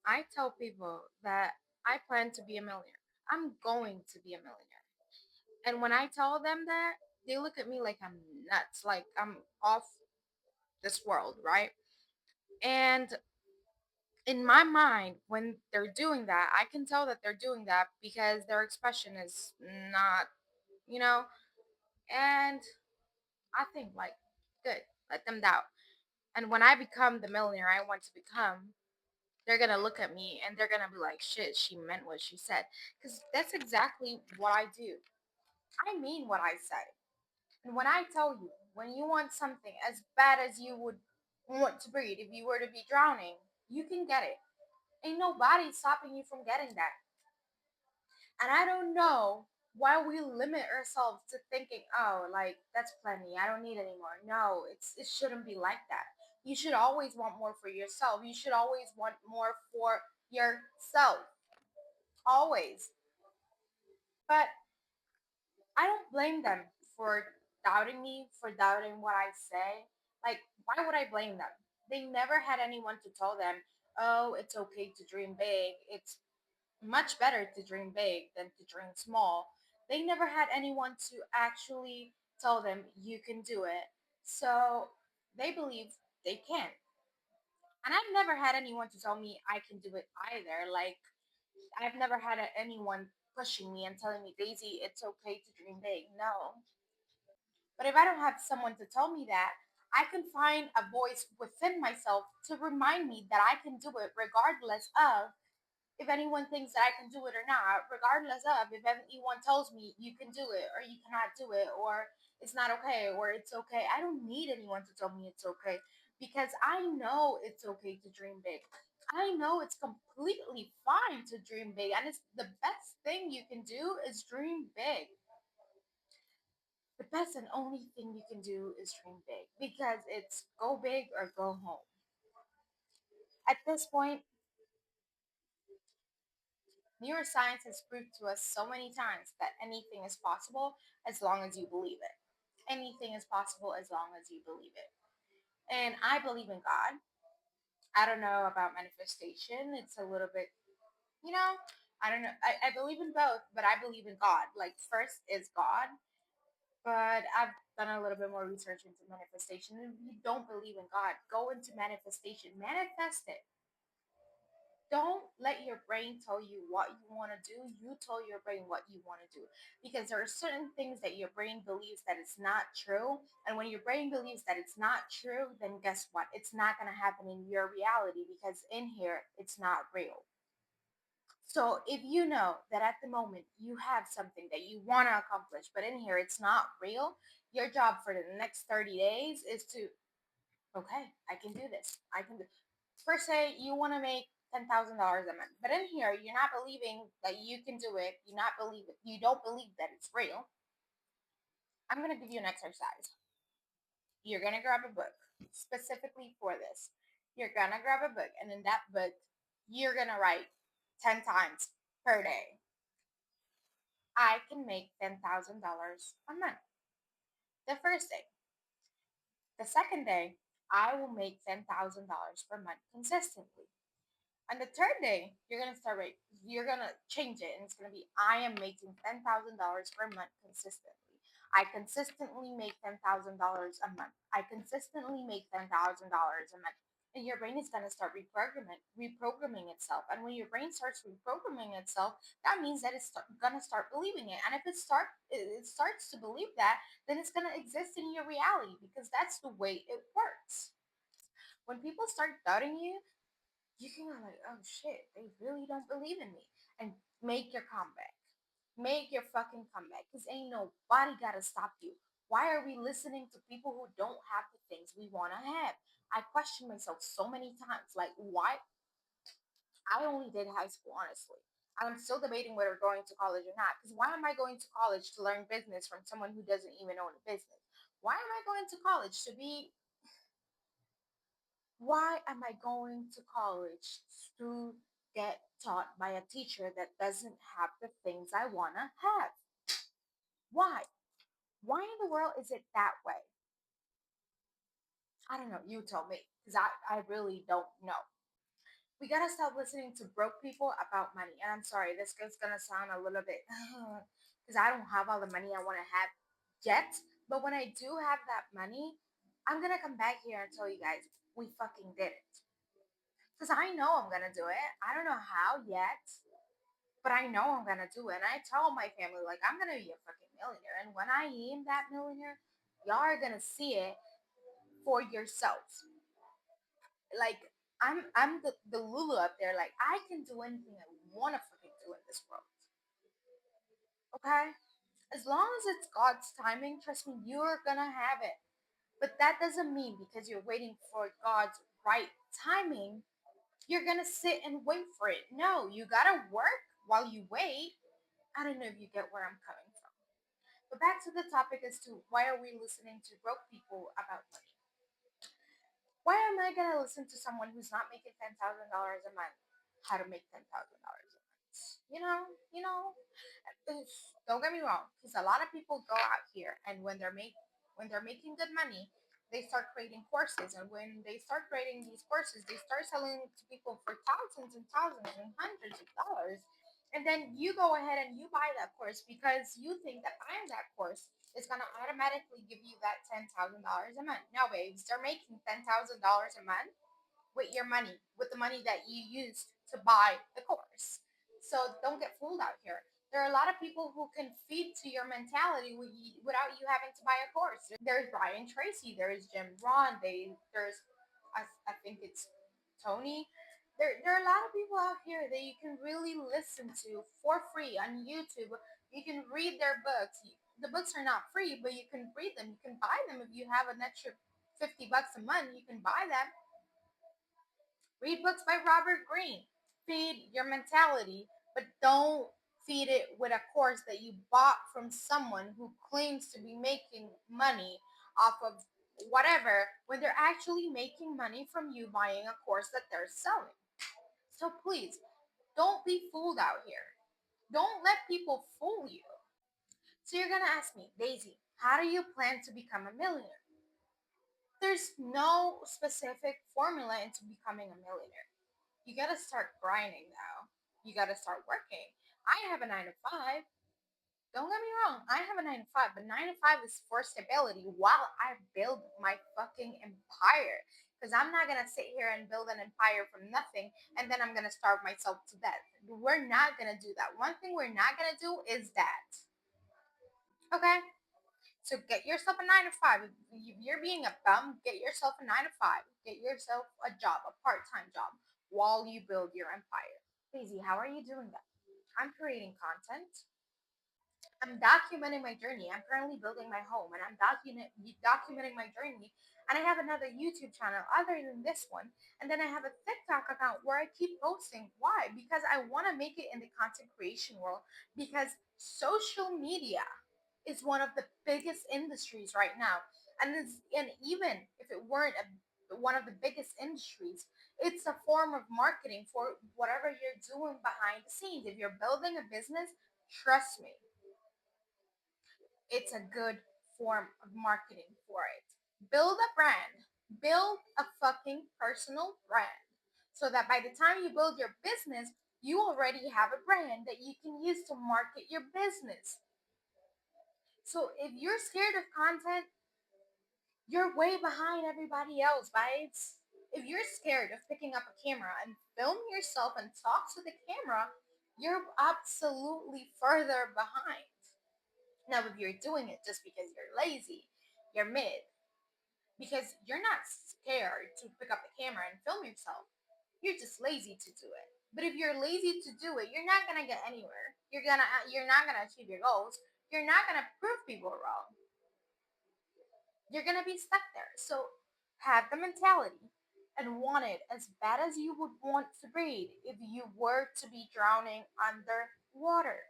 I tell people that I plan to be a millionaire. I'm going to be a millionaire. And when I tell them that, they look at me like I'm nuts, like I'm off this world, right? And in my mind, when they're doing that, I can tell that they're doing that because their expression is not, you know, and I think like, good, let them doubt. And when I become the millionaire I want to become, they're gonna look at me and they're gonna be like, shit, she meant what she said. Because that's exactly what I do. I mean what I say. And when I tell you, when you want something as bad as you would want to breathe if you were to be drowning, you can get it. Ain't nobody stopping you from getting that. And I don't know why we limit ourselves to thinking, oh, like that's plenty. I don't need any more. No, it shouldn't be like that. You should always want more for yourself. You should always want more for yourself. Always. But I don't blame them for doubting me, for doubting what I say. Like, why would I blame them? They never had anyone to tell them, oh, it's okay to dream big. It's much better to dream big than to dream small. They never had anyone to actually tell them you can do it. So they believe they can. And I've never had anyone to tell me I can do it either. Like, I've never had anyone pushing me and telling me, Daisy, it's okay to dream big. No. But if I don't have someone to tell me that, I can find a voice within myself to remind me that I can do it regardless of if anyone thinks that I can do it or not, regardless of if anyone tells me you can do it or you cannot do it or it's not okay or it's okay. I don't need anyone to tell me it's okay because I know it's okay to dream big. I know it's completely fine to dream big, and it's the best thing you can do is dream big. The best and only thing you can do is dream big because it's go big or go home. At this point, neuroscience has proved to us so many times that anything is possible as long as you believe it. Anything is possible as long as you believe it. And I believe in God. I don't know about manifestation. It's a little bit, you know, I don't know. I believe in both, but I believe in God. Like, first is God, but I've done a little bit more research into manifestation. If you don't believe in God, go into manifestation, manifest it. Don't let your brain tell you what you want to do. You tell your brain what you want to do, because there are certain things that your brain believes that it's not true, and when your brain believes that it's not true, then guess what, it's not going to happen in your reality because in here it's not real. So if you know that at the moment you have something that you want to accomplish but in here it's not real, your job for the next 30 days is to, okay, I can do this. I can do. Per se, you want to make $10,000 a month, but in here, you're not believing that you can do it. You not believe it. You don't believe that it's real. I'm gonna give you an exercise. You're gonna grab a book specifically for this. You're gonna grab a book, and in that book, you're gonna write 10 times per day. I can make $10,000 a month. The first day. The second day, I will make $10,000 per month consistently. On the third day, you're gonna change it, and it's gonna be I am making $10,000 per month consistently. I consistently make $10,000 a month. I consistently make $10,000 a month. And your brain is gonna start reprogramming itself. And when your brain starts reprogramming itself, that means that it's gonna start believing it. And if it starts to believe that, then it's gonna exist in your reality because that's the way it works. When people start doubting you, you can go like, oh shit, they really don't believe in me. And make your comeback. Make your fucking comeback. Because ain't nobody gotta stop you. Why are we listening to people who don't have the things we wanna have? I question myself so many times. Like, why? I only did high school, honestly. I'm still debating whether going to college or not. Because why am I going to college to learn business from someone who doesn't even own a business? Why am I going to college to be Why am I going to college to get taught by a teacher that doesn't have the things I want to have? Why? Why in the world is it that way? I don't know. You tell me because I really don't know. We gotta stop listening to broke people about money. And I'm sorry, this is gonna sound a little bit because I don't have all the money I want to have yet. But when I do have that money, I'm gonna come back here and tell you guys we fucking did it. Because I know I'm gonna do it. I don't know how yet, but I know I'm gonna do it. And I tell my family like I'm gonna be a fucking millionaire. And when I am that millionaire, y'all are gonna see it for yourselves. Like I'm the Lulu up there. Like I can do anything I wanna fucking do in this world. Okay? As long as it's God's timing, trust me, you're gonna have it. But that doesn't mean because you're waiting for God's right timing, you're gonna sit and wait for it. No, you gotta work while you wait. I don't know if you get where I'm coming from. But back to the topic as to why are we listening to broke people about money? Why am I gonna listen to someone who's not making $10,000 a month how to make $10,000 a month? You know, don't get me wrong, because a lot of people go out here and when they're making good money, they start creating courses, and when they start creating these courses, they start selling to people for thousands and thousands and hundreds of dollars. And then you go ahead and you buy that course because you think that buying that course is going to automatically give you that $10,000 a month. No, babes, they're making $10,000 a month with your money, with the money that you used to buy the course. So don't get fooled out here. There are a lot of people who can feed to your mentality without you having to buy a course. There's Brian Tracy, there's Jim Ron, there's I think it's Tony. There are a lot of people out here that you can really listen to for free on YouTube. You can read their books. The books are not free, but you can read them. You can buy them if you have an extra $50 a month. You can buy them. Read books by Robert Greene. Feed your mentality, but don't feed it with a course that you bought from someone who claims to be making money off of whatever when they're actually making money from you buying a course that they're selling. So please, don't be fooled out here. Don't let people fool you. So you're going to ask me, Daisy, how do you plan to become a millionaire? There's no specific formula into becoming a millionaire. You gotta start grinding now. You gotta start working. I have a 9 to 5. Don't get me wrong. I have a 9 to 5, but 9 to 5 is for stability while I build my fucking empire. Because I'm not gonna sit here and build an empire from nothing and then I'm gonna starve myself to death. We're not gonna do that. One thing we're not gonna do is that. Okay? So get yourself a 9 to 5. If you're being a bum, get yourself a 9 to 5. Get yourself a job, a part-time job, while you build your empire. Daisy, how are you doing that? I'm creating content. I'm documenting my journey. I'm currently building my home and I'm documenting my journey. And I have another YouTube channel other than this one. And then I have a TikTok account where I keep posting. Why? Because I want to make it in the content creation world. Because social media is one of the biggest industries right now. And even if it weren't one of the biggest industries, it's a form of marketing for whatever you're doing behind the scenes. If you're building a business, trust me, it's a good form of marketing for it. Build a brand. Build a fucking personal brand. So that by the time you build your business, you already have a brand that you can use to market your business. So if you're scared of content, you're way behind everybody else, vibes. If you're scared of picking up a camera and film yourself and talk to the camera, you're absolutely further behind. Now, if you're doing it just because you're lazy, you're mid. Because you're not scared to pick up the camera and film yourself. You're just lazy to do it. But if you're lazy to do it, you're not gonna get anywhere. You're not gonna achieve your goals. You're not gonna prove people wrong. You're gonna be stuck there. So have the mentality and want it as bad as you would want to breathe if you were to be drowning underwater.